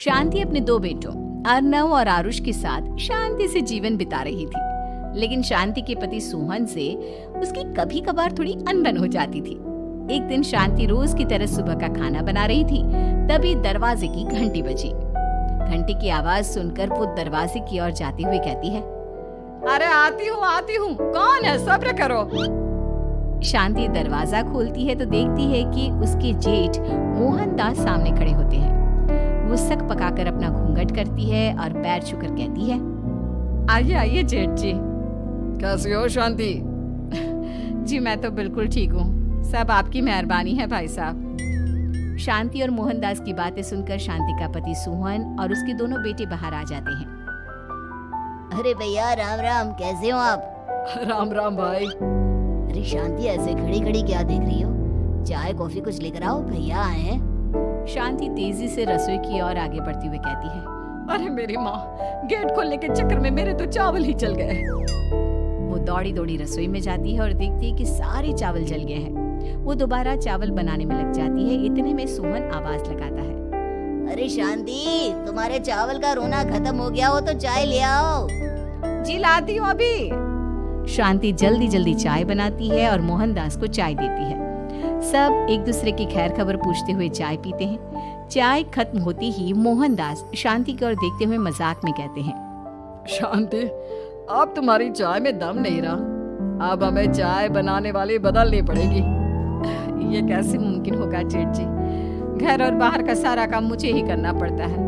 शांति अपने दो बेटों अर्नव और आरुष के साथ शांति से जीवन बिता रही थी। लेकिन शांति के पति सोहन से उसकी कभी कभार थोड़ी अनबन हो जाती थी। एक दिन शांति रोज की तरह सुबह का खाना बना रही थी, तभी दरवाजे की घंटी बजी। घंटी की आवाज सुनकर वो दरवाजे की ओर जाते हुए कहती है, अरे आती हूँ, कौन है? सब्र करो। शांति दरवाजा खोलती है तो देखती है कि उसके जेठ मोहनदास सामने खड़े होते हैं। वो सक पकाकर अपना घूंघट करती है और पैर छूकर कहती है, आइए आइए जेठ जी। कैसी हो शांति? जी मैं तो बिल्कुल ठीक हूँ, सब आपकी मेहरबानी है भाई साहब। शांति और मोहनदास की बातें सुनकर शांति का पति सोहन और उसके दोनों बेटे बाहर आ जाते हैं। अरे भैया राम राम, कैसे हो आप? राम राम भाई। अरे शांति ऐसे खड़ी खड़ी क्या देख रही हो? चाय कॉफी कुछ लेकर आओ, भैया आए हैं। शांति तेजी से रसोई की ओर आगे बढ़ती हुई कहती है, अरे मेरी माँ, गेट खोलने के चक्कर में मेरे तो चावल ही जल गए। वो दौड़ी दौड़ी रसोई में जाती है और देखती है कि सारे चावल जल गए हैं। वो दोबारा चावल बनाने में लग जाती है। इतने में सोहन आवाज लगाता है, अरे शांति, तुम्हारे चावल का रोना खत्म हो गया हो तो चाय ले आओ। जी लाती हूँ अभी। शांति जल्दी जल्दी चाय बनाती है और मोहनदास को चाय देती है। सब एक दूसरे की खैर खबर पूछते हुए चाय पीते हैं। चाय खत्म होती ही मोहनदास शांति की ओर देखते हुए मजाक में कहते हैं, शांति, अब तुम्हारी चाय में दम नहीं रहा, अब हमें चाय बनाने वाली बदलनी पड़ेगी। ये कैसे मुमकिन होगा जेठ जी? घर और बाहर का सारा काम मुझे ही करना पड़ता है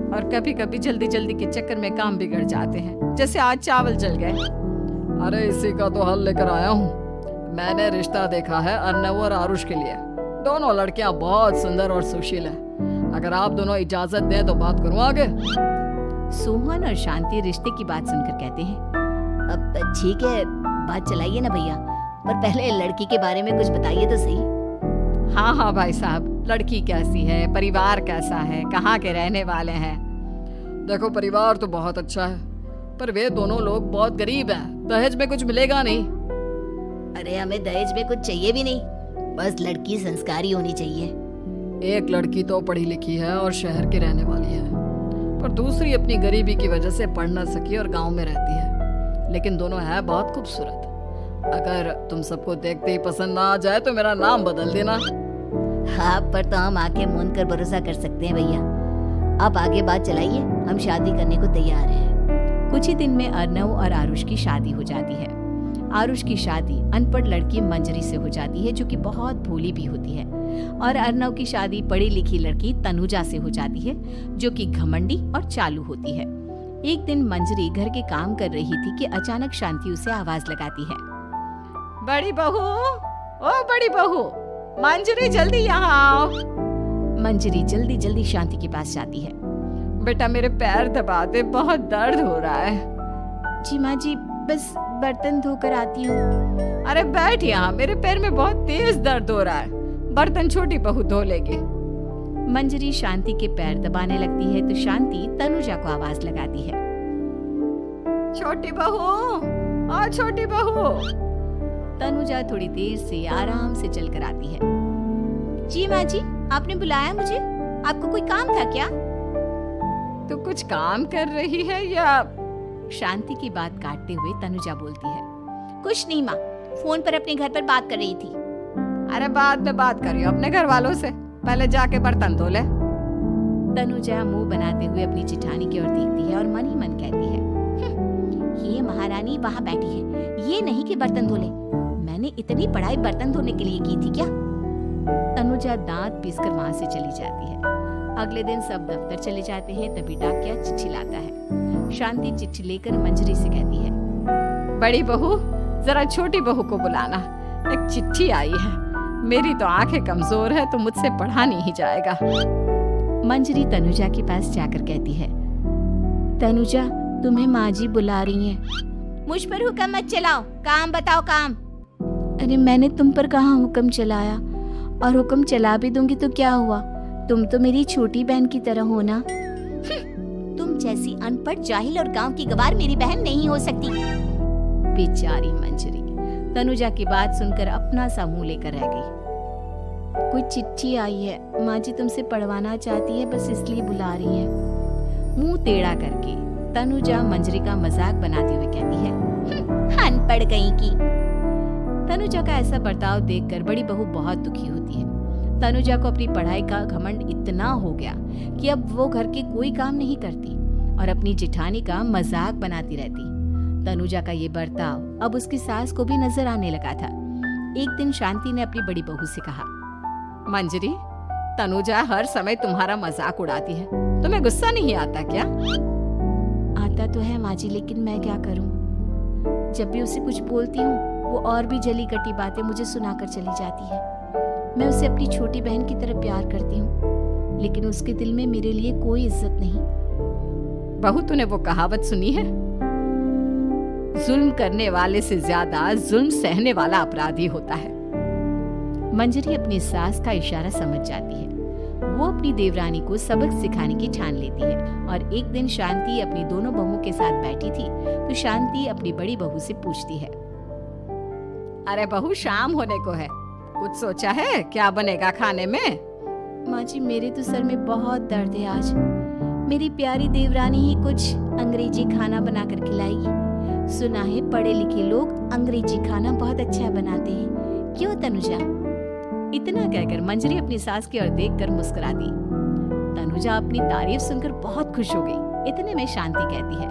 और कभी कभी जल्दी जल्दी के चक्कर में काम बिगड़ जाते हैं, जैसे आज चावल जल गए। अरे इसी का तो हल लेकर आया हूँ। मैंने रिश्ता देखा है अर्नव और आरुष के लिए। दोनों लड़कियां बहुत सुंदर और सुशील हैं। अगर आप दोनों इजाजत दें तो बात करूं आगे। सोहन और शांति रिश्ते की बात सुनकर कहते हैं, अब ठीक है, बात चलाइए ना भैया, पर पहले लड़की के बारे में कुछ बताइए तो सही। हाँ हाँ भाई साहब, लड़की कैसी है, परिवार कैसा है, कहाँ के रहने वाले हैं? देखो परिवार तो बहुत अच्छा है, पर वे दोनों लोग बहुत गरीब हैं। दहेज में कुछ मिलेगा नहीं। अरे हमें दहेज में कुछ चाहिए भी नहीं, बस लड़की संस्कारी होनी चाहिए। एक लड़की तो पढ़ी लिखी है और शहर की रहने वाली है, पर दूसरी अपनी गरीबी की वजह से पढ़ न सकी और गांव में रहती है। लेकिन दोनों है बहुत खूबसूरत। अगर तुम सबको देखते ही पसंद ना आ जाए तो मेरा नाम बदल देना। हाँ, पर तो हम आंखें मूंद कर भरोसा कर सकते हैं भैया। आप आगे बात चलाइए, हम शादी करने को तैयार हैं। कुछ ही दिन में अर्नव और आरुष की शादी हो जाती है। आरुष की शादी अनपढ़ लड़की मंजरी से हो जाती है, जो कि बहुत भोली भी होती है, और अर्नव की शादी पढ़ी लिखी लड़की तनुजा से हो जाती है, जो कि घमंडी और चालू होती है। एक दिन मंजरी घर के काम कर रही थी कि अचानक शांति उसे आवाज लगाती है, बड़ी बहू, ओ बड़ी बहू, मंजरी जल्दी यहाँ आओ। मंजरी जल्दी जल्दी शांति के पास जाती है। बेटा मेरे पैर दबा दे, बहुत दर्द हो रहा है। जी माँ जी, बस बर्तन धोकर आती हूँ। अरे बैठ यहाँ, मेरे पैर में बहुत तेज दर्द हो रहा है, बर्तन छोटी बहू धो लेगी। मंजरी शांति के पैर दबाने लगती है तो शांति तनुजा को आवाज लगाती है, छोटी बहू, ओ छोटी बहू। तनुजा थोड़ी देर से आराम से चलकर आती है। जी माँ जी, आपने बुलाया मुझे? आपको कोई काम था क्या? तू कुछ काम कर रही है या? शांति की बात काटते हुए तनुजा बोलती है, कुछ नहीं माँ, फोन पर अपने घर पर बात कर रही थी। अरे बाद में बात करियो अपने घर वालों से, पहले जाके बर्तन धो ले। तनुजा मुंह बनाते हुए अपनी जिठानी की ओर देखती है और मन ही मन कहती है, ये महारानी वहाँ बैठी है, ये नहीं कि बर्तन धो ले। मैंने इतनी पढ़ाई बर्तन धोने के लिए की थी क्या? तनुजा दांत पीसकर वहाँ से चली जाती है। अगले दिन सब दफ्तर चले जाते हैं, तभी डाकिया चिट्ठी लाता है। शांति चिट्ठी लेकर मंजरी से कहती है, बड़ी बहू, जरा छोटी बहू को बुलाना, एक चिट्ठी आई है। मेरी तो आंखें कमजोर है तो मुझसे पढ़ा नहीं जाएगा। मंजरी तनुजा के पास जाकर कहती है, तनुजा, तुम्हें माँ जी बुला रही हैं। मुझ पर हुक्म मत चलाओ, काम बताओ काम। अरे मैंने तुम पर कहाँ हुक्म चलाया, और हुक्म चला भी दूंगी तो क्या हुआ? तुम तो मेरी छोटी बहन की तरह हो ना। तुम जैसी अनपढ़, जाहिल और गांव की गवार मेरी बहन नहीं हो सकती। बेचारी मंजरी तनुजा की बात सुनकर अपना सा मुंह लेकर रह गई। कोई चिट्ठी आई है, माँ जी तुमसे पढ़वाना चाहती है, बस इसलिए बुला रही है। मुंह टेढ़ा करके तनुजा मंजरी का मजाक बनाते हुए कहती है, अनपढ़ कहीं की। तनुजा का ऐसा बर्ताव देखकर बड़ी बहू बहुत दुखी होती है। तनुजा को अपनी पढ़ाई का घमंड इतना हो गया कि अब वो घर के कोई काम नहीं करती और अपनी जेठानी का मजाक बनाती रहती। तनुजा का ये बर्ताव अब उसकी सास को भी नजर आने लगा था। एक दिन शांति ने अपनी बड़ी बहू से कहा, मंजरी, तनुजा हर समय तुम्हारा मजाक उड़ाती है, तुम्हें गुस्सा नहीं आता क्या? आता तो है माँ जी, लेकिन मैं क्या करूं? जब भी उसे कुछ बोलती हूँ वो और भी जली कटी बातें मुझे सुनाकर चली जाती है। मैं उसे अपनी छोटी बहन की तरह प्यार करती हूँ, लेकिन उसके दिल में मेरे लिए कोई इज्जत नहीं। बहू, तूने वो कहावत सुनी है, जुल्म करने वाले से ज्यादा जुल्म सहने वाला अपराधी होता है। मंजरी अपनी सास का इशारा समझ जाती है। वो अपनी देवरानी को सबक सिखाने की ठान लेती है और एक दिन शांति अपनी दोनों बहुओं के साथ बैठी थी तो शांति अपनी बड़ी बहू से पूछती है, अरे बहू, शाम होने को है, कुछ सोचा है क्या बनेगा खाने में? माँ जी, मेरे तो सर में बहुत दर्द है आज। मेरी प्यारी देवरानी ही कुछ अंग्रेजी खाना बना कर खिलाएगी। सुना है पढ़े लिखे लोग अंग्रेजी खाना बहुत अच्छा बनाते हैं, क्यों तनुजा? इतना कहकर मंजरी अपनी सास की ओर देखकर मुस्कुरा दी। तनुजा अपनी तारीफ सुनकर बहुत खुश हो गई। इतने में शांति कहती है,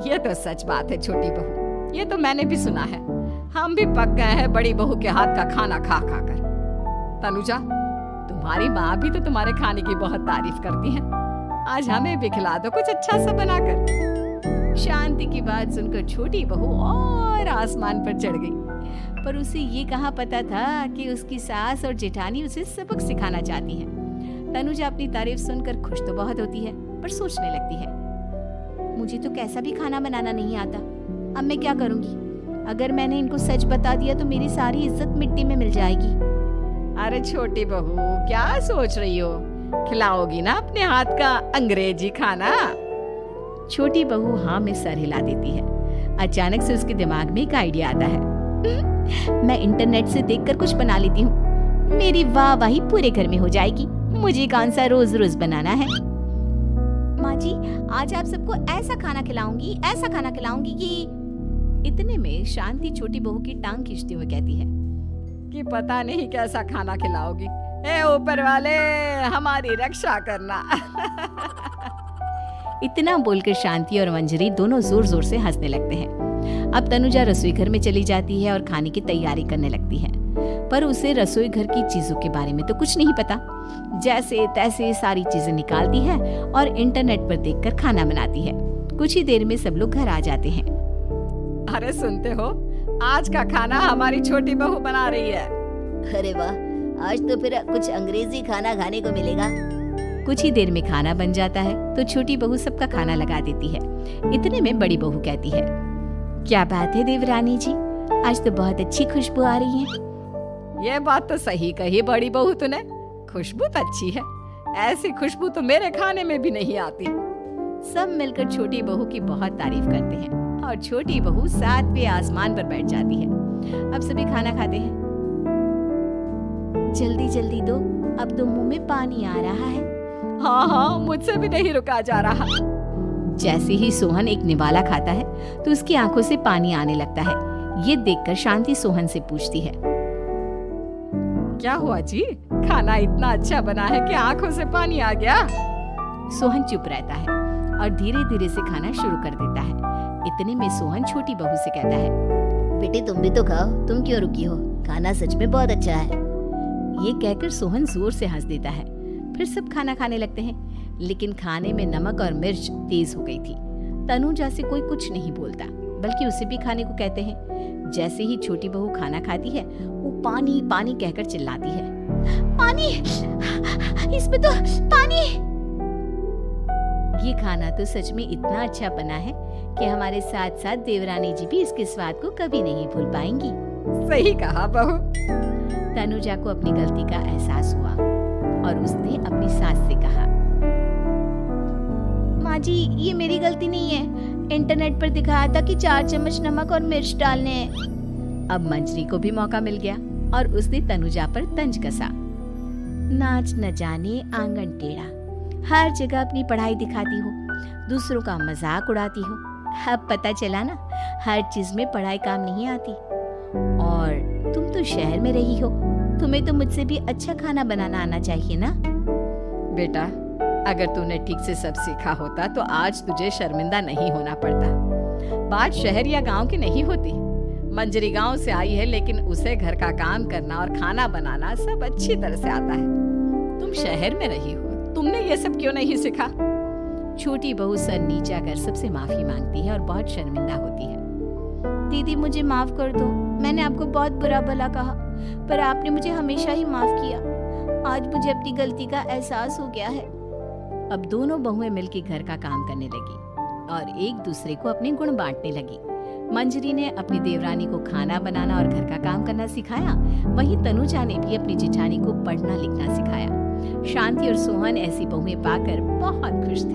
ये तो सच बात है छोटी बहू, ये तो मैंने भी सुना है। हम भी पक गए हैं बड़ी बहू के हाथ का खाना खा खा कर। तनुजा, तुम्हारी माँ भी तो तुम्हारे खाने की बहुत तारीफ करती है, आज हमें भी खिला दो कुछ अच्छा सा बनाकर। शांति की बात सुनकर छोटी बहू और आसमान पर चढ़ गई, पर उसे ये कहाँ पता था कि उसकी सास और जेठानी उसे सबक सिखाना चाहती हैं। तनुजा अपनी तारीफ सुनकर खुश तो बहुत होती है, पर सोचने लगती है, मुझे तो कैसा भी खाना बनाना नहीं आता, अब मैं क्या करूंगी? अगर मैंने इनको सच बता दिया तो मेरी सारी इज्जत मिट्टी में मिल जाएगी। अरे छोटी बहू, क्या सोच रही हो? खिलाओगी ना अपने हाथ का अंग्रेजी खाना? छोटी बहू हाँ में सर हिला देती है। अचानक से उसके दिमाग में एक आइडिया आता है, मैं इंटरनेट से देखकर कुछ बना लेती हूँ, मेरी वाहवाही पूरे घर में हो जाएगी। मुझे कौन सा रोज रोज बनाना है। माँ जी, आज आप सबको ऐसा खाना खिलाऊंगी, ऐसा खाना खिलाऊंगी कि। इतने में शांति छोटी बहू की टांग खींचते हुए कहती है कि पता नहीं कैसा खाना खिलाओगी, ए ऊपर वाले हमारी रक्षा करना। इतना बोलकर शांति और मंजरी दोनों जोर जोर से हंसने लगते हैं। अब तनुजा रसोई घर में चली जाती है और खाने की तैयारी करने लगती है, पर उसे रसोई घर की चीजों के बारे में तो कुछ नहीं पता। जैसे तैसे सारी चीजें निकालती है और इंटरनेट पर देखकर खाना बनाती है। कुछ ही देर में सब लोग घर आ जाते हैं। अरे सुनते हो, आज का खाना हमारी छोटी बहू बना रही है। अरे वाह, आज तो फिर कुछ अंग्रेजी खाना खाने को मिलेगा। कुछ ही देर में खाना बन जाता है तो छोटी बहू सबका खाना लगा देती है। इतने में बड़ी बहू कहती है, क्या बात है देवरानी जी, आज तो बहुत अच्छी खुशबू आ रही है। ये बात तो सही कही बड़ी बहू तूने, खुशबू तो अच्छी है, ऐसी खुशबू तो मेरे खाने में भी नहीं आती। सब मिलकर छोटी बहू की बहुत तारीफ करते हैं और छोटी बहू 7वें आसमान पर बैठ जाती है। अब सभी खाना खाते हैं। जल्दी जल्दी दो, अब तो मुंह में पानी आ रहा है। हाँ हाँ, मुझसे भी नहीं रुका जा रहा। जैसे ही सोहन एक निवाला खाता है तो उसकी आंखों से पानी आने लगता है। ये देखकर शांति सोहन से पूछती है, क्या हुआ जी, खाना इतना अच्छा बना है कि आंखों से पानी आ गया? सोहन चुप रहता है और धीरे धीरे से खाना शुरू कर देता है। इतने में सोहन छोटी बहू से कहता है, बेटी तुम भी तो खाओ, तुम क्यों रुकी हो, खाना सच में बहुत अच्छा है। ये कहकर सोहन जोर से हंस देता है। फिर सब खाना खाने लगते हैं, लेकिन खाने में नमक और मिर्च तेज हो गई थी। तनुजा से कोई कुछ नहीं बोलता, बल्कि उसे भी खाने को कहते हैं। जैसे ही छोटी बहू खाना खाती है वो पानी पानी कहकर चिल्लाती है, पानी, इसमें तो पानी। ये खाना तो सच में इतना अच्छा बना है कि हमारे साथ साथ देवरानी जी भी इसके स्वाद को कभी नहीं भूल पाएंगी। सही कहा बहू। तनुजा को अपनी गलती का एहसास हुआ और उसने अपनी सास से कहा, माँ जी ये मेरी गलती नहीं है, इंटरनेट पर दिखाया था कि 4 चम्मच नमक और मिर्च डालने हैं। अब मंजरी को भी मौका मिल गया और उसने तनुजा पर तंज कसा। नाच न जाने आंगन टेढ़ा, हर जगह अपनी पढ़ाई दिखाती हो, दूसरों का मजाक उड़ाती हो। अब पता चला ना, हर चीज में पढ़ाई काम नहीं आती। और तुम तो शहर में रही हो, तुम्हें तो मुझसे भी अच्छा खाना बनाना आना चाहिए ना। बेटा, अगर तूने ठीक से सब सीखा होता तो आज तुझे शर्मिंदा नहीं होना पड़ता। बात शहर या गांव की नहीं होती। मंजरी गांव से आई है, लेकिन उसे घर का काम करना और खाना बनाना सब अच्छी तरह से आता है। तुम शहर में रही हो, तुमने ये सब क्यों नहीं सीखा? छोटी बहू सर नीचा कर सबसे माफी मांगती है और बहुत शर्मिंदा होती है। दीदी मुझे माफ कर दो, मैंने आपको बहुत बुरा भला कहा, पर आपने मुझे हमेशा ही माफ किया। आज मुझे अपनी गलती का एहसास हो गया है। अब दोनों बहुएं मिलकर घर का काम करने लगी और एक दूसरे को अपने गुण बांटने लगी। मंजरी ने अपनी देवरानी को खाना बनाना और घर का काम करना सिखाया, वहीं तनुजा ने भी अपनी जिठानी को पढ़ना लिखना सिखाया। शांति और सोहन ऐसी बहुएं पाकर बहुत खुश थे।